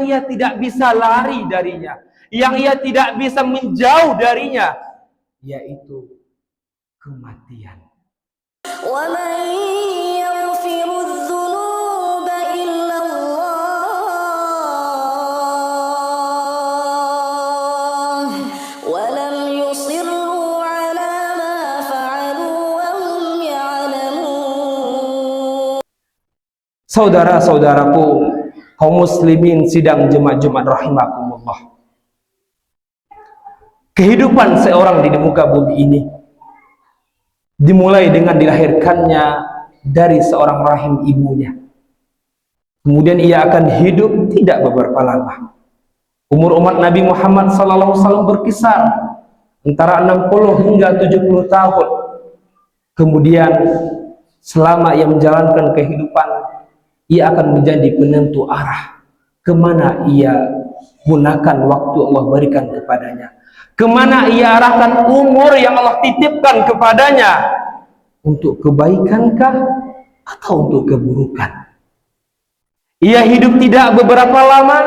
ia tidak bisa lari darinya, yang ia tidak bisa menjauh darinya, yaitu kematian. وَمَن يَغْفِرُ الذُّنُوبَ إِلَّا اللَّهُ وَلَمْ يُصِرُّوا عَلَى مَا فَعَلُوا وَهُمْ يَعْلَمُونَ. Saudara-saudaraku, kaum muslimin sidang jemaat Jumat rahimakumullah. Kehidupan seorang di muka bumi ini dimulai dengan dilahirkannya dari seorang rahim ibunya. Kemudian ia akan hidup tidak beberapa lama. Umur umat Nabi Muhammad SAW berkisar antara 60 hingga 70 tahun. Kemudian selama ia menjalankan kehidupan, ia akan menjadi penentu arah kemana ia gunakan waktu Allah berikan kepadanya, kemana ia arahkan umur yang Allah titipkan kepadanya, untuk kebaikankah atau untuk keburukan. Ia hidup tidak beberapa lama,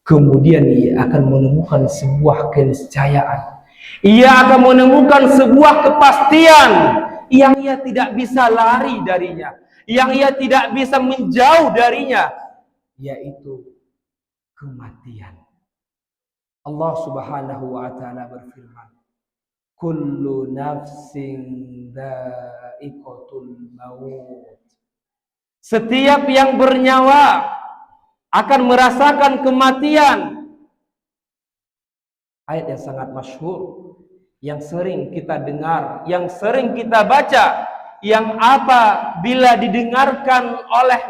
kemudian ia akan menemukan sebuah keniscayaan, ia akan menemukan sebuah kepastian yang ia tidak bisa lari darinya, yang ia tidak bisa menjauh darinya, yaitu kematian. Allah Subhanahu wa ta'ala berfirman, kullu nafsin dha'iqatul maut. Setiap yang bernyawa akan merasakan kematian. Ayat yang sangat masyhur, yang sering kita dengar, yang sering kita baca, yang apabila didengarkan oleh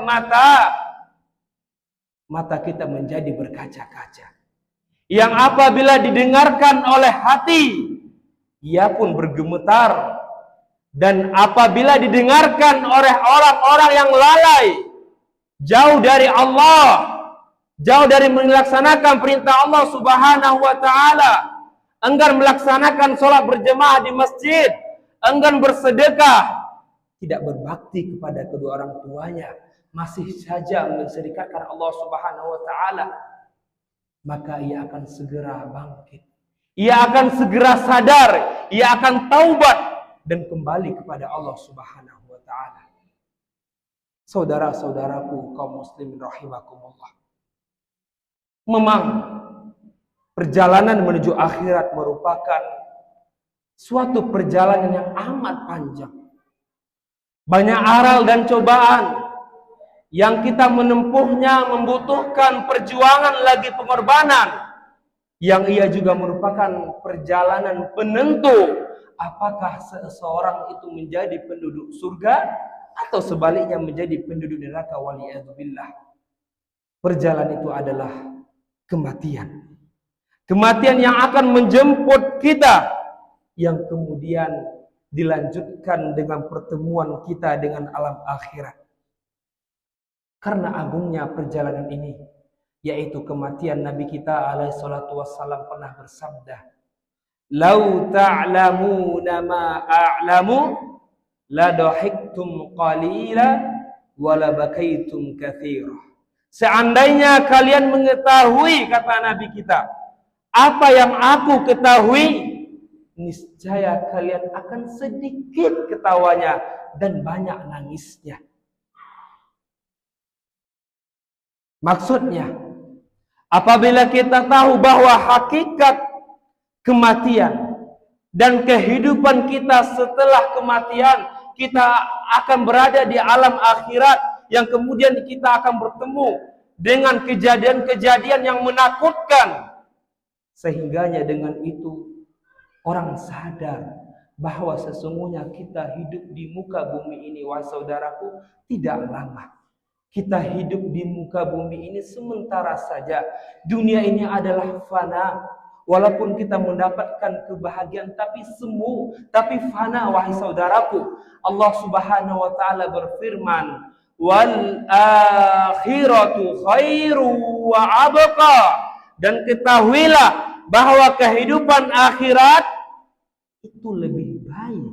mata kita menjadi berkaca-kaca, yang apabila didengarkan oleh hati, ia pun bergemetar, dan apabila didengarkan oleh orang-orang yang lalai, jauh dari Allah, jauh dari melaksanakan perintah Allah Subhanahu wa ta'ala, enggan melaksanakan sholat berjemaah di masjid, enggan bersedekah, tidak berbakti kepada kedua orang tuanya, masih saja menserikatkan Allah Subhanahu wa ta'ala, maka ia akan segera bangkit, ia akan segera sadar, ia akan taubat dan kembali kepada Allah Subhanahu wa ta'ala. Saudara-saudaraku kaum muslimin rahimakumullah, memang perjalanan menuju akhirat merupakan suatu perjalanan yang amat panjang. Banyak aral dan cobaan yang kita menempuhnya membutuhkan perjuangan lagi pengorbanan, yang ia juga merupakan perjalanan penentu apakah seseorang itu menjadi penduduk surga atau sebaliknya menjadi penduduk neraka, waliyadzubillah. Perjalanan itu adalah kematian. Kematian yang akan menjemput kita, yang kemudian dilanjutkan dengan pertemuan kita dengan alam akhirat. Karena agungnya perjalanan ini, yaitu kematian, Nabi kita alaihi salatu wassalam pernah bersabda, "Lau ta'lamuna ma a'lamu la dhahiktum qalila wa la bakaitum katsira." Seandainya kalian mengetahui, kata Nabi kita, apa yang aku ketahui, niscaya kalian akan sedikit ketawanya dan banyak nangisnya. Maksudnya, apabila kita tahu bahwa hakikat kematian dan kehidupan kita setelah kematian, kita akan berada di alam akhirat, yang kemudian kita akan bertemu dengan kejadian-kejadian yang menakutkan, sehingganya dengan itu orang sadar bahwa sesungguhnya kita hidup di muka bumi ini, wahai saudaraku, tidak lama. Kita hidup di muka bumi ini sementara saja. Dunia ini adalah fana. Walaupun kita mendapatkan kebahagiaan tapi semu, tapi fana, wahai saudaraku. Allah Subhanahu wa ta'ala berfirman, wal akhiratu khairu wa abqa. Dan ketahuilah bahwa kehidupan akhirat itu lebih baik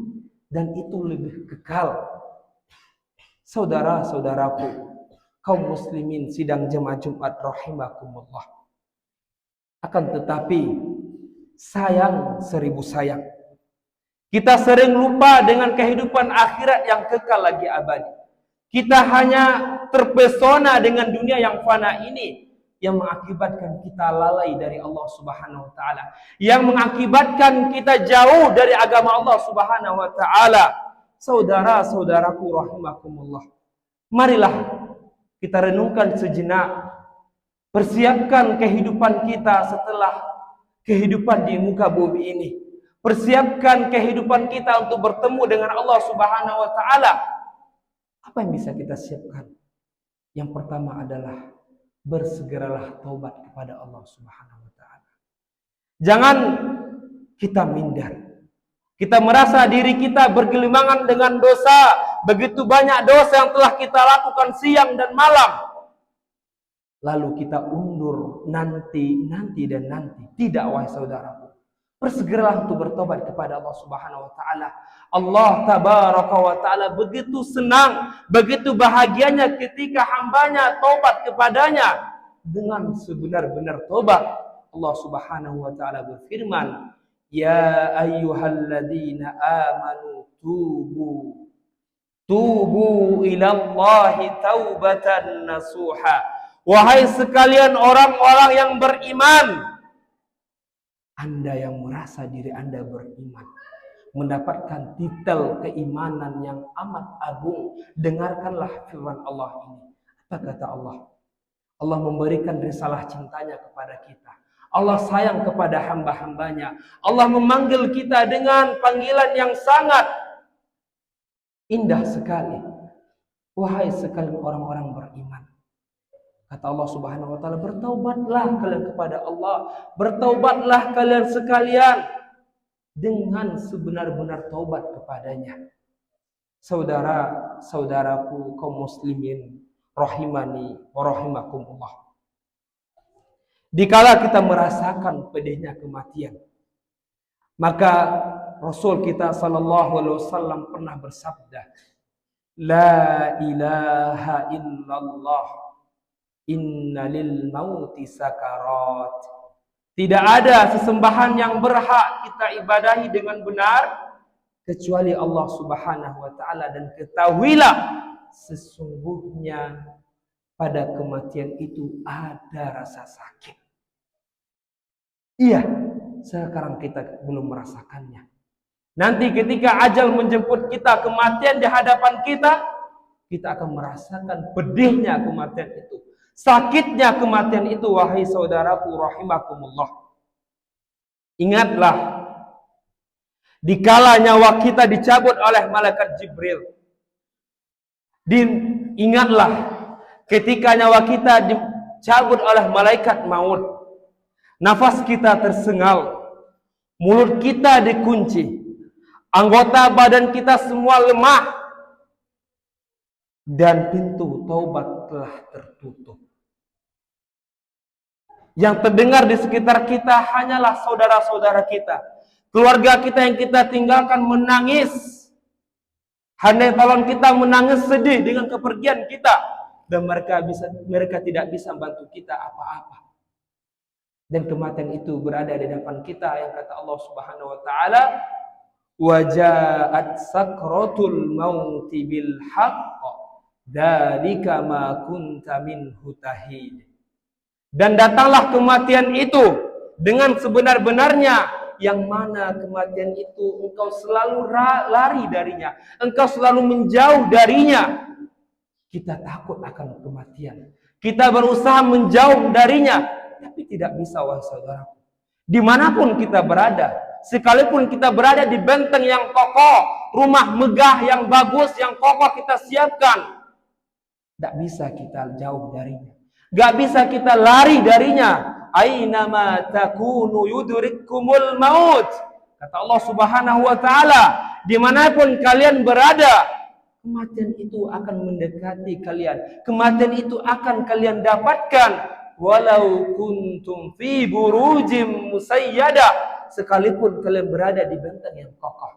dan itu lebih kekal. Saudara-saudaraku, kaum muslimin sidang jemaah Jumat rahimakumullah. Akan tetapi sayang seribu sayang, kita sering lupa dengan kehidupan akhirat yang kekal lagi abadi. Kita hanya terpesona dengan dunia yang fana ini, yang mengakibatkan kita lalai dari Allah Subhanahu wa taala, yang mengakibatkan kita jauh dari agama Allah Subhanahu wa taala. Saudara-saudaraku rahimakumullah, marilah kita renungkan sejenak, persiapkan kehidupan kita setelah kehidupan di muka bumi ini. Persiapkan kehidupan kita untuk bertemu dengan Allah Subhanahu wa taala. Apa yang bisa kita siapkan? Yang pertama adalah bersegeralah taubat kepada Allah Subhanahu wa taala. Jangan kita minder. Kita merasa diri kita bergelimangan dengan dosa. Begitu banyak dosa yang telah kita lakukan siang dan malam. Lalu kita undur nanti dan nanti. Tidak, wahai saudaraku. Bersegeralah untuk bertobat kepada Allah Subhanahu wa taala. Allah tabaraka wa taala begitu senang, begitu bahagianya ketika hambanya taubat kepadanya dengan sebenar-benar taubat. Allah Subhanahu wa taala berfirman, "Ya ayyuhalladzina amanu tubu ila Allahi taubatan nasuha." Wahai sekalian orang-orang yang beriman, Anda yang merasa diri Anda beriman, mendapatkan titel keimanan yang amat agung, dengarkanlah firman Allah ini. Apa kata Allah? Allah memberikan risalah cintanya kepada kita. Allah sayang kepada hamba-hambanya. Allah memanggil kita dengan panggilan yang sangat indah sekali. Wahai sekalian orang-orang beriman, kata Allah Subhanahu wa taala, bertaubatlah kalian kepada Allah, bertaubatlah kalian sekalian dengan sebenar-benar taubat kepadanya. Saudara-saudaraku kaum muslimin rahimani wa rahimakumullah. Dikala kita merasakan pedihnya kematian, maka Rasul kita sallallahu alaihi wasallam pernah bersabda, "La ilaha illallah, inna lil mauti sakarat." Tidak ada sesembahan yang berhak kita ibadahi dengan benar kecuali Allah Subhanahu wa taala, dan ketahuilah sesungguhnya pada kematian itu ada rasa sakit. Iya, sekarang kita belum merasakannya. Nanti ketika ajal menjemput kita, kematian di hadapan kita, kita akan merasakan pedihnya kematian itu, sakitnya kematian itu. Wahai saudaraku rahimakumullah, ingatlah dikala nyawa kita dicabut oleh malaikat Jibril. Ingatlah ketika nyawa kita dicabut oleh malaikat maut. Nafas kita tersengal, mulut kita dikunci, anggota badan kita semua lemah, dan pintu taubat telah tertutup. Yang terdengar di sekitar kita hanyalah saudara-saudara kita, keluarga kita yang kita tinggalkan menangis. Handai talon kita menangis sedih dengan kepergian kita, dan mereka tidak bisa bantu kita apa-apa. Dan kematian itu berada di depan kita, yang kata Allah Subhanahu wa taala, "Wa ja'at sakratul mauti bil haqq, dzalika ma kunta minhu tahid." Dan datanglah kematian itu dengan sebenar-benarnya, yang mana kematian itu engkau selalu lari darinya, engkau selalu menjauh darinya. Kita takut akan kematian, kita berusaha menjauh darinya, tapi tidak bisa, wahai saudaraku. Dimanapun kita berada, sekalipun kita berada di benteng yang kokoh, rumah megah yang bagus, yang kokoh kita siapkan, tidak bisa kita jauh darinya, tidak bisa kita lari darinya. Ainama takunu yudrikkumul maut, kata Allah Subhanahu wa taala, dimanapun kalian berada, kematian itu akan mendekati kalian, kematian itu akan kalian dapatkan. Walau kuntum fi burujim musayyada, sekalipun kalian berada di benteng yang kokoh.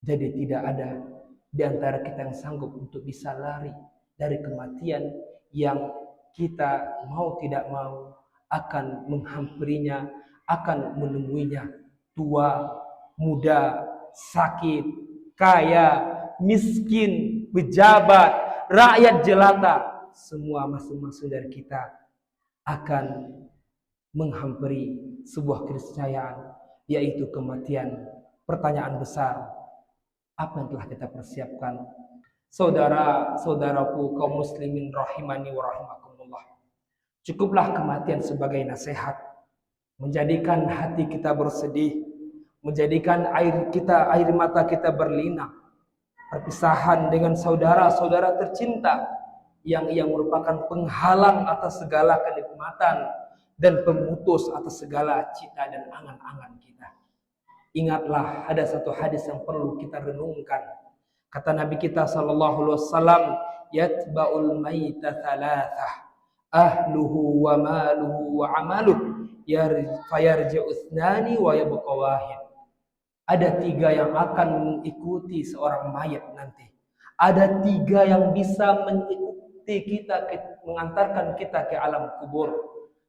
Jadi tidak ada di antara kita yang sanggup untuk bisa lari dari kematian yang kita mau tidak mau akan menghampirinya, akan menemuinya. Tua, muda, sakit, kaya, miskin, pejabat, rakyat jelata, semua masing-masing dari kita akan menghampiri sebuah keniscayaan, yaitu kematian. Pertanyaan besar, apa yang telah kita persiapkan? Saudara-saudaraku kaum muslimin rahimani wa rahimakumullah. Cukuplah kematian sebagai nasihat, menjadikan hati kita bersedih, menjadikan air mata kita berlinang. Perpisahan dengan saudara-saudara tercinta yang merupakan penghalang atas segala kenikmatan dan pemutus atas segala cita dan angan-angan kita. Ingatlah, ada satu hadis yang perlu kita renungkan. Kata Nabi kita sallallahu alaihi wasallam, yatba'ul maita thalathah, ahluhu wa maluhu wa amaluhu, fayarji'u ithnani wa yabqa wahid. Ada 3 yang akan mengikuti seorang mayat nanti. Ada 3 yang bisa mengikuti kita, mengantarkan kita ke alam kubur.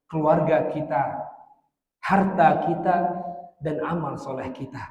Keluarga kita, harta kita, dan amal soleh kita.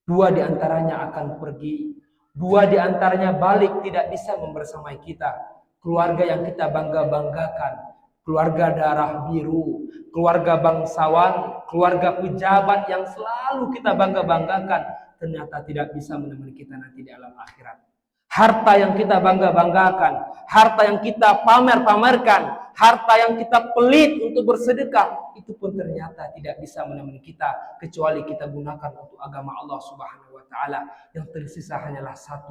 2 di antaranya akan pergi, 2 di antaranya balik, tidak bisa membersamai kita. Keluarga yang kita bangga-banggakan, keluarga darah biru, keluarga bangsawan, keluarga pejabat yang selalu kita bangga-banggakan, ternyata tidak bisa menemani kita nanti di alam akhirat. Harta yang kita bangga-banggakan, harta yang kita pamer-pamerkan, harta yang kita pelit untuk bersedekah, itu pun ternyata tidak bisa menemani kita, kecuali kita gunakan untuk agama Allah Subhanahu wa Ta'ala. Yang tersisa hanyalah 1,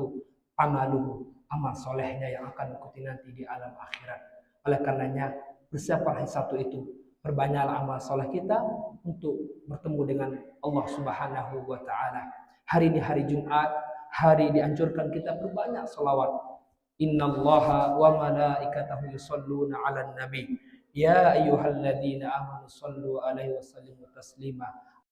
amal solehnya yang akan mengikuti nanti di alam akhirat. Oleh karenanya, bersiaplah 1 itu. Perbanyaklah amal soleh kita untuk bertemu dengan Allah Subhanahu wa Ta'ala. Hari ini hari Jumat, hari dianjurkan kita berbanyak salawat. Innallaha wa malaikatahu yusholluna 'alan nabi. Ya ayyuhalladzina amanu shallu 'alaihi wa sallimu taslima.